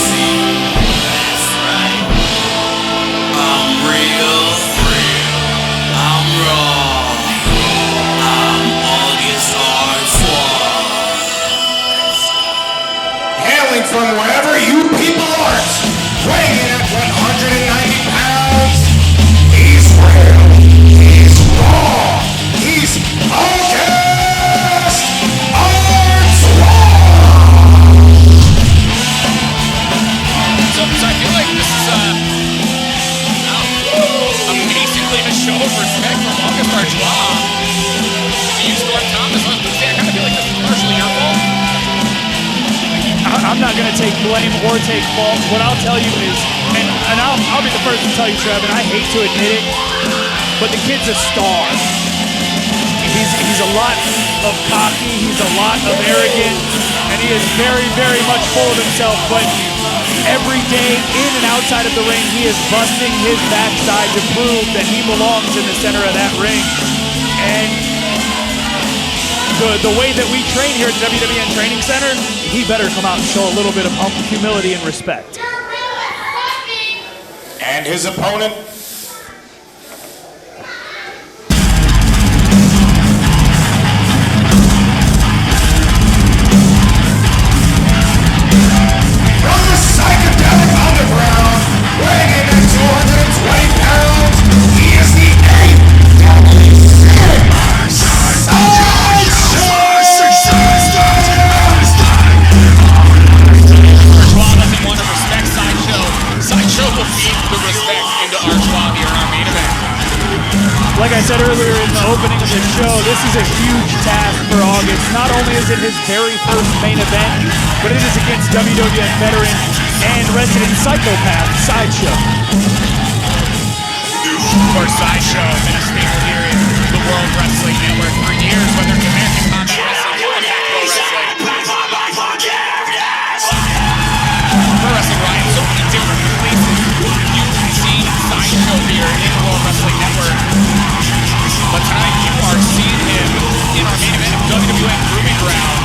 That's right. I'm real, I'm raw, I'm August Artois. hailing from wherever you people are, weighing in at 190 pounds, he's real, he's raw, he's August Artois! So I feel like this is basically a show of respect from August Artois to you, Storm Thomas. I kind of feel like this is partially your fault. I'm not going to take blame or take fault. What I'll tell you is, and I'll be the first to tell you, Trev, and I hate to admit it, but the kid's a star. He's a lot of cocky, he's a lot of arrogant, and he is very, very much full of himself, but every day, in and outside of the ring, he is busting his backside to prove that he belongs in the center of that ring. And the way that we train here at the WWN Training Center, he better come out and show a little bit of humility and respect. And his opponent, from the psychedelic underground, weighing in at 220 pounds, he is the 8th Artois doesn't want to respect Sideshow. Sideshow will feed the respect into Artois here in our main event. Like I said earlier in the opening of the show, this is a huge task for August. Not only is it his very first main event, but it is against WWN veteran and resident psychopath, Sideshow. Of course, Sideshow has been a staple here in the World Wrestling Network for years, whether it's American Combat Wrestling or Impact Pro Wrestling. Pro Wrestling Riot, so many different places you've seen Sideshow here in the World Wrestling Network. But tonight you are seeing him in our main event of WWN Proving Ground.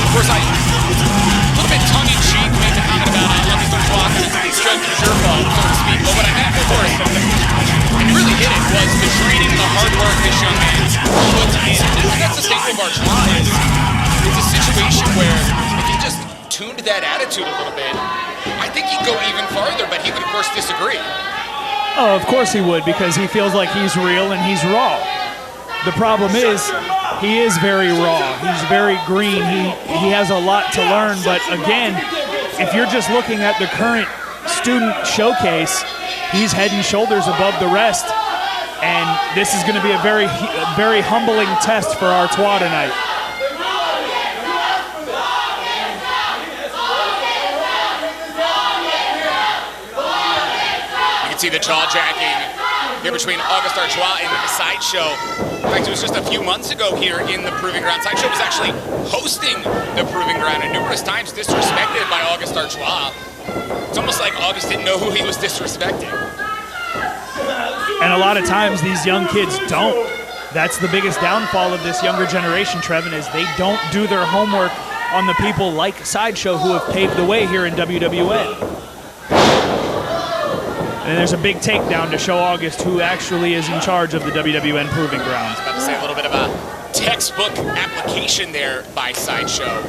Of course, a little bit tongue-in-cheek made the comment about August Artois kind of stroking your fault, so to speak. But what I meant, of course, and you really hit it, was the training and the hard work this young man puts in. And that's the staple of Artois is it's a situation where if he just tuned that attitude a little bit, I think he'd go even farther, but he would, of course, disagree. Oh, of course he would, because he feels like he's real and he's raw. The problem is, he is very raw. He's very green. He has a lot to learn, but again, if you're just looking at the current student showcase, he's head and shoulders above the rest, and this is going to be a very, very humbling test for Artois tonight. See the jaw-jacking here between August Artois and Sideshow. In fact, it was just a few months ago here in the Proving Ground. Sideshow was actually hosting the Proving Ground and numerous times disrespected by August Artois. It's almost like August didn't know who he was disrespecting. And a lot of times these young kids don't. That's the biggest downfall of this younger generation, Trevin, is they don't do their homework on the people like Sideshow who have paved the way here in WWN. And there's a big takedown to show August who actually is in charge of the WWN Proving Ground. I was about to say a little bit of a textbook application there by Sideshow.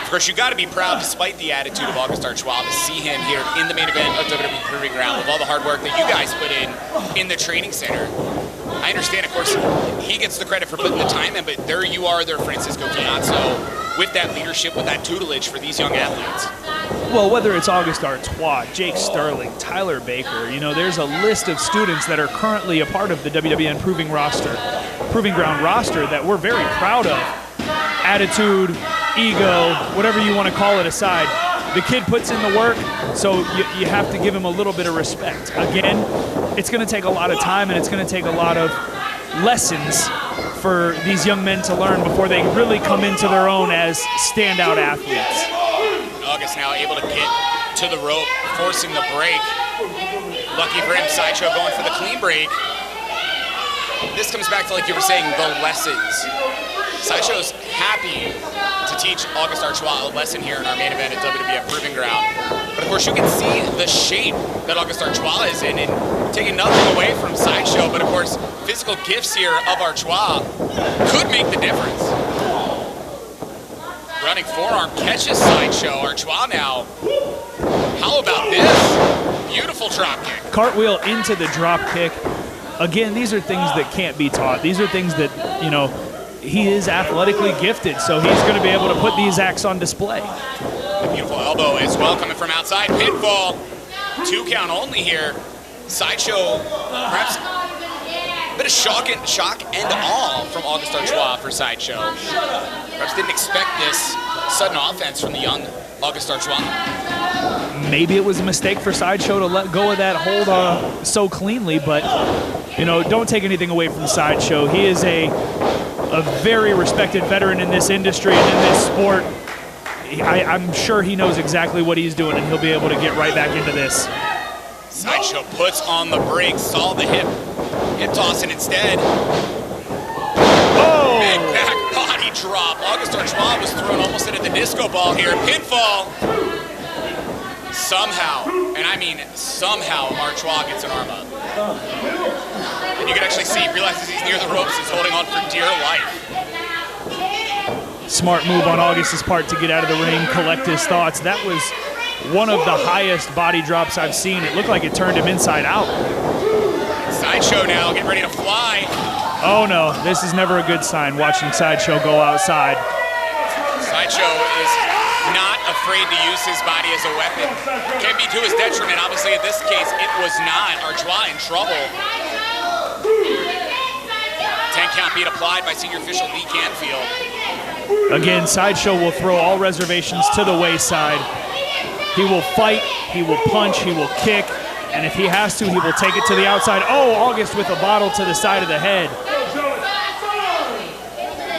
Of course, you got to be proud, despite the attitude of August Artois, to see him here in the main event of WWN Proving Ground with all the hard work that you guys put in the training center. I understand, of course, he gets the credit for putting the time in, but there you are there, Francisco Quinazzo, with that leadership, with that tutelage for these young athletes. Well, whether it's August Artois, Jake Sterling, Tyler Baker, you know, there's a list of students that are currently a part of the WWN Proving Ground roster that we're very proud of. Attitude, ego, whatever you want to call it aside, the kid puts in the work, so you have to give him a little bit of respect. Again, it's going to take a lot of time and it's going to take a lot of lessons for these young men to learn before they really come into their own as standout athletes. August now able to get to the rope, forcing the break. Lucky for him, Sideshow going for the clean break. This comes back to, like you were saying, the lessons. Sideshow's happy to teach August Artois a lesson here in our main event at WWN Proving Ground. But of course, you can see the shape that August Artois is in, and taking nothing away from Sideshow, but of course, physical gifts here of Artois could make the difference. Running forearm catches Sideshow. Artois now. How about this? Beautiful drop kick. Cartwheel into the drop kick. Again, these are things that can't be taught. These are things that, you know, he is athletically gifted, so he's going to be able to put these acts on display. A beautiful elbow as well coming from outside. Pinfall. 2 count only here. Sideshow, perhaps a bit of shock and awe from August Artois for Sideshow. Perhaps didn't expect this sudden offense from the young August Artois. Maybe it was a mistake for Sideshow to let go of that hold so cleanly, but, you know, don't take anything away from Sideshow. He is a very respected veteran in this industry and in this sport. I'm sure he knows exactly what he's doing, and he'll be able to get right back into this. Sideshow puts on the brakes, saw the hip toss, and instead, big back body drop. August Artois was thrown almost into the disco ball here. Pinfall. Somehow, and I mean somehow, Artois gets an arm up. And you can actually see, realizes he's near the ropes, he's holding on for dear life. Smart move on August's part to get out of the ring, collect his thoughts. That was one of the highest body drops I've seen. It looked like it turned him inside out. Sideshow now getting ready to fly. Oh no, this is never a good sign, watching Sideshow go outside. Sideshow is not afraid to use his body as a weapon. Can be to his detriment. Obviously, in this case, it was not. Artois in trouble. 10 count being applied by senior official Lee Canfield. Again, Sideshow will throw all reservations to the wayside. He will fight, he will punch, he will kick, and if he has to, he will take it to the outside. Oh, August with a bottle to the side of the head.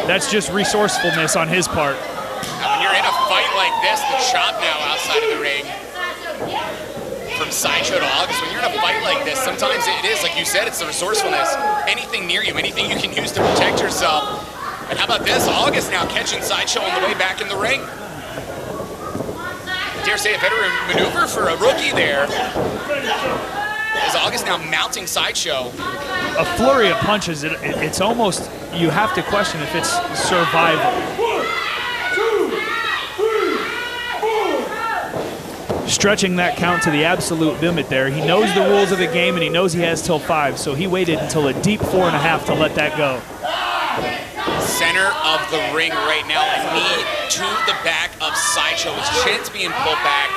That's just resourcefulness on his part. Now, when you're in a fight like this, the chop now outside of the ring from Sideshow to August, when you're in a fight like this, sometimes it is, like you said, it's the resourcefulness. Anything near you, anything you can use to protect yourself. And how about this? August now catching Sideshow on the way back in the ring. I dare say a better maneuver for a rookie there. As August now mounting Sideshow. A flurry of punches, it's almost, you have to question if it's survival. Stretching that count to the absolute limit there. He knows the rules of the game and he knows he has till 5, so he waited until a deep 4.5 to let that go. Center of the ring right now, a knee to the back of Sideshow. His chin's being pulled back.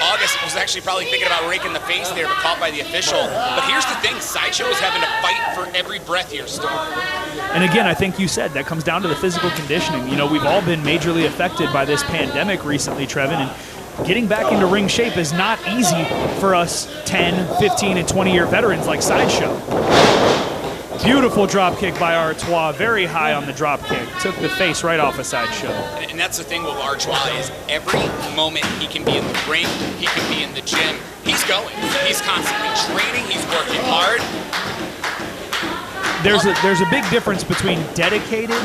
August was actually probably thinking about raking the face there, but caught by the official. But here's the thing, Sideshow is having to fight for every breath here, Storm. And again, I think you said that comes down to the physical conditioning. You know, we've all been majorly affected by this pandemic recently, Trevin, and getting back into ring shape is not easy for us 10, 15, and 20-year veterans like Sideshow. Beautiful drop kick by Artois, very high on the drop kick. Took the face right off of Sideshow. And that's the thing with Artois is every moment he can be in the ring, he can be in the gym, he's going. He's constantly training, he's working hard. There's a big difference between dedicated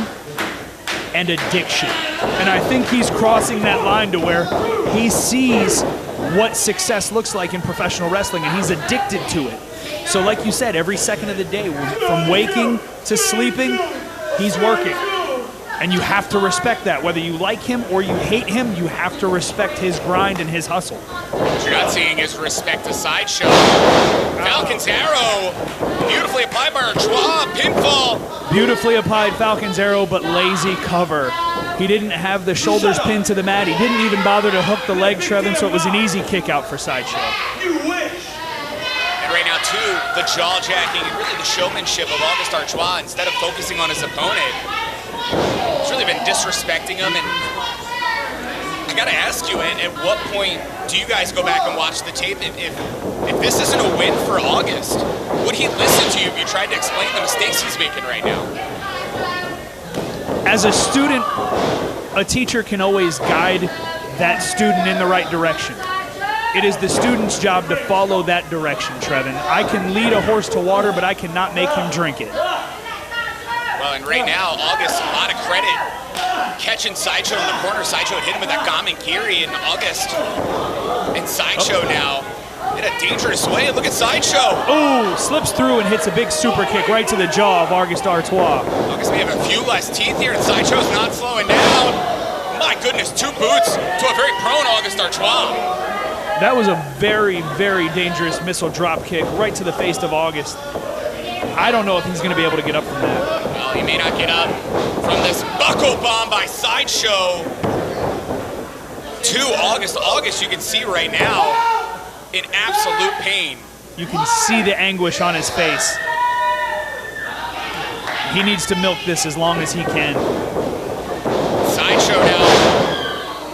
and addiction. And I think he's crossing that line to where he sees what success looks like in professional wrestling, and he's addicted to it. So like you said, every second of the day, from waking to sleeping, he's working. And you have to respect that. Whether you like him or you hate him, you have to respect his grind and his hustle. What you're not seeing is respect to Sideshow. Falcon's Arrow, beautifully applied by Artois, pinfall. Beautifully applied Falcon's Arrow, but lazy cover. He didn't have the shoulders pinned to the mat. He didn't even bother to hook the leg, Trevin, so it was an easy kick out for Sideshow. And right now, too, the jaw jacking and really the showmanship of August Artois, instead of focusing on his opponent, he's really been disrespecting him. And I gotta ask you, at what point do you guys go back and watch the tape? If this isn't a win for August, would he listen to you if you tried to explain the mistakes he's making right now? As a student, a teacher can always guide that student in the right direction. It is the student's job to follow that direction, Trevin. I can lead a horse to water, but I cannot make him drink it. Well, and right now, August, a lot of credit catching Sideshow in the corner. Sideshow hit him with that Gamankiri, and August and Sideshow now in a dangerous way. Look at Sideshow. Ooh, slips through and hits a big super kick right to the jaw of August Artois. August may have a few less teeth here, and Sideshow's not slowing down. My goodness, 2 boots to a very prone August Artois. That was a very, very dangerous missile drop kick right to the face of August. I don't know if he's going to be able to get up from that. Well, he may not get up from this buckle bomb by Sideshow to August. August, you can see right now, in absolute pain. You can see the anguish on his face. He needs to milk this as long as he can. Sideshow now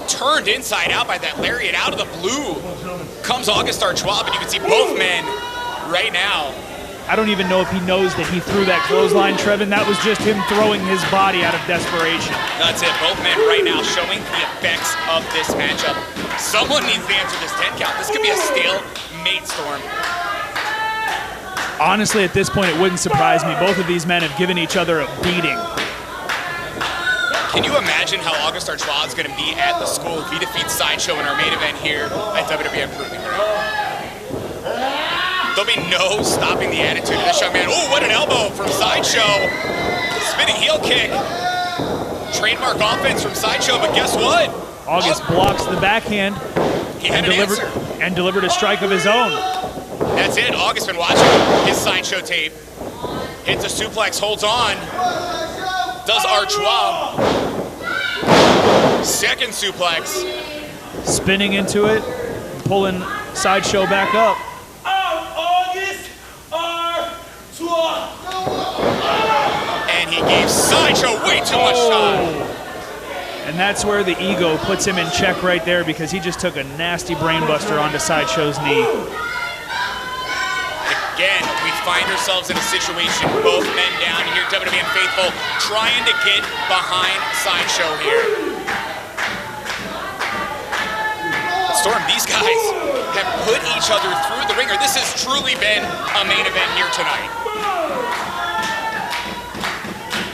turned inside out by that lariat out of the blue. Comes August Artois, but you can see both men right now. I don't even know if he knows that he threw that clothesline, Trevin. That was just him throwing his body out of desperation. That's it. Both men right now showing the effects of this matchup. Someone needs to answer this 10 count. This could be a stalemate, Storm. Honestly, at this point, it wouldn't surprise me. Both of these men have given each other a beating. Can you imagine how August Artois is going to be at the school if he defeats Sideshow in our main event here at WWN Proving Ground? There'll be no stopping the attitude of this young man. Oh, what an elbow from Sideshow. Spinning heel kick. Trademark offense from Sideshow, but guess what? August blocks the backhand and delivered a strike of his own. That's it. August been watching his Sideshow tape. Hits a suplex, holds on. Does Artois. Second suplex. Spinning into it, pulling Sideshow back up. And he gave Sideshow way too much time. And that's where the ego puts him in check right there, because he just took a nasty brainbuster onto Sideshow's knee. Again, we find ourselves in a situation, both men down here, WWN faithful, trying to get behind Sideshow here. Storm, these guys have put each other through the ringer. This has truly been a main event here tonight.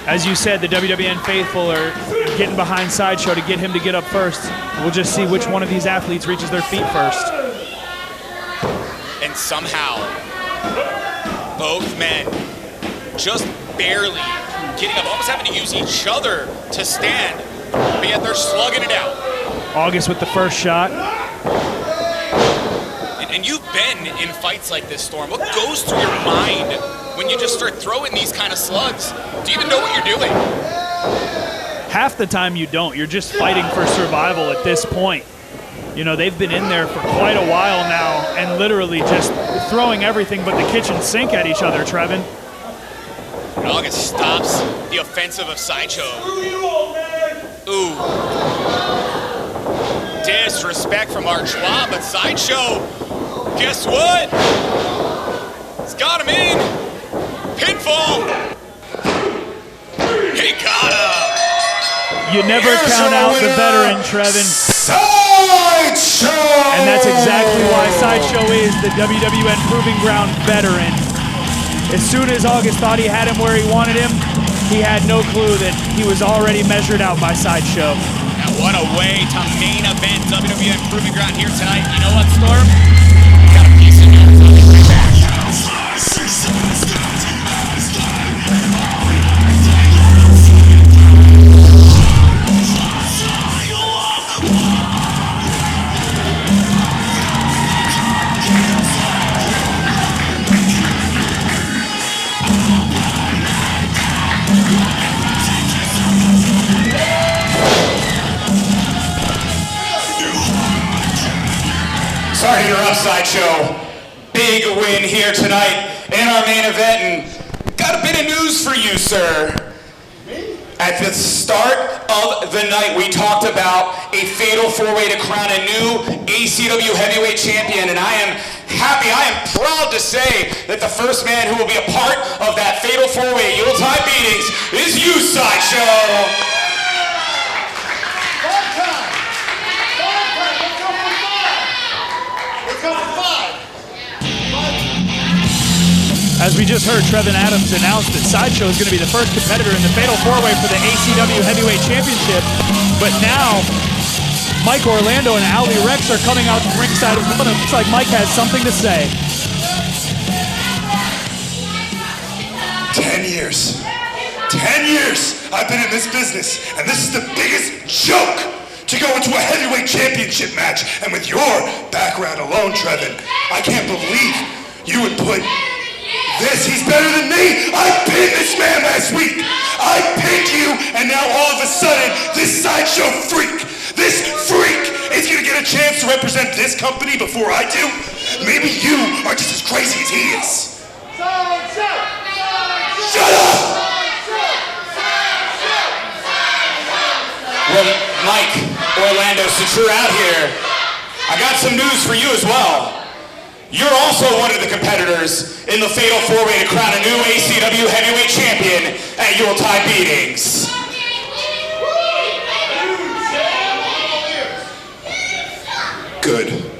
As you said, the WWN faithful are getting behind Sideshow to get him to get up first. We'll just see which one of these athletes reaches their feet first. And somehow, both men just barely getting up, almost having to use each other to stand, but yet they're slugging it out. August with the first shot. And you've been in fights like this, Storm. What goes through your mind when you just start throwing these kind of slugs? Do you even know what you're doing? Half the time you don't. You're just fighting for survival at this point. You know, they've been in there for quite a while now and literally just throwing everything but the kitchen sink at each other, Trevin. And August stops the offensive of Sideshow. Ooh. Disrespect from Artois, but Sideshow, guess what? He's got him in. Pinfall. He got him. You never count out the veteran, Trevin. Sideshow! And that's exactly why Sideshow is the WWN Proving Ground veteran. As soon as August thought he had him where he wanted him, he had no clue that he was already measured out by Sideshow. What a way to main event WWN Proving Ground here tonight. You know what, Storm? Sorry to interrupt, Sideshow. Big win here tonight in our main event, and got a bit of news for you, sir. At the start of the night, we talked about a fatal four-way to crown a new ACW heavyweight champion, and I am happy, I am proud to say that the first man who will be a part of that fatal four-way Yuletide beatings is you, Sideshow. As we just heard, Trevin Adams announced that Sideshow is going to be the first competitor in the Fatal 4-Way for the ACW Heavyweight Championship. But now, Mike Orlando and Allie Recks are coming out ringside. It looks like Mike has something to say. 10 years. 10 years I've been in this business, and this is the biggest joke to go into a heavyweight championship match. And with your background alone, Trevin, I can't believe you would put this. He's better than me. I pinned this man last week. I pinned you, and now all of a sudden, this Sideshow freak, this freak is gonna get a chance to represent this company before I do. Maybe you are just as crazy as he is. Shut up! Well, Mike Orlando, since you're out here, I got some news for you as well. You're also one of the competitors in the Fatal 4-Way to crown a new ACW Heavyweight Champion at Yuletide Beatings. Good.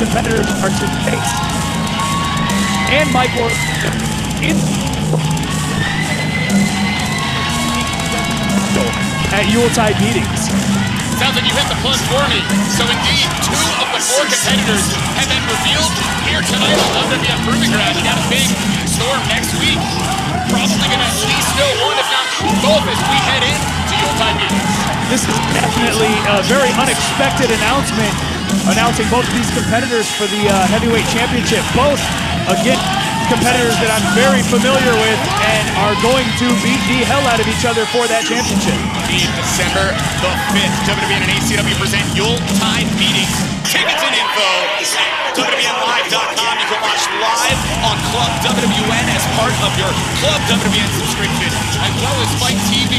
Competitors are to face and Mike Orlando at Yuletide Beatings. Sounds like you hit the plug for me. So indeed, 2 of the 4 competitors have been revealed here tonight on WWN Proving Ground. You got a big storm next week. Probably going to at least know one, if not both, as we head in to Yuletide Beatings. This is definitely a very unexpected announcement, announcing both of these competitors for the heavyweight championship. Both, again, competitors that I'm very familiar with and are going to beat the hell out of each other for that championship. December the 5th, WWN and ACW present Yuletide Beatings. Tickets and info at WWNlive.com. You can watch live on Club WWN as part of your Club WWN subscription, as well as Fight TV.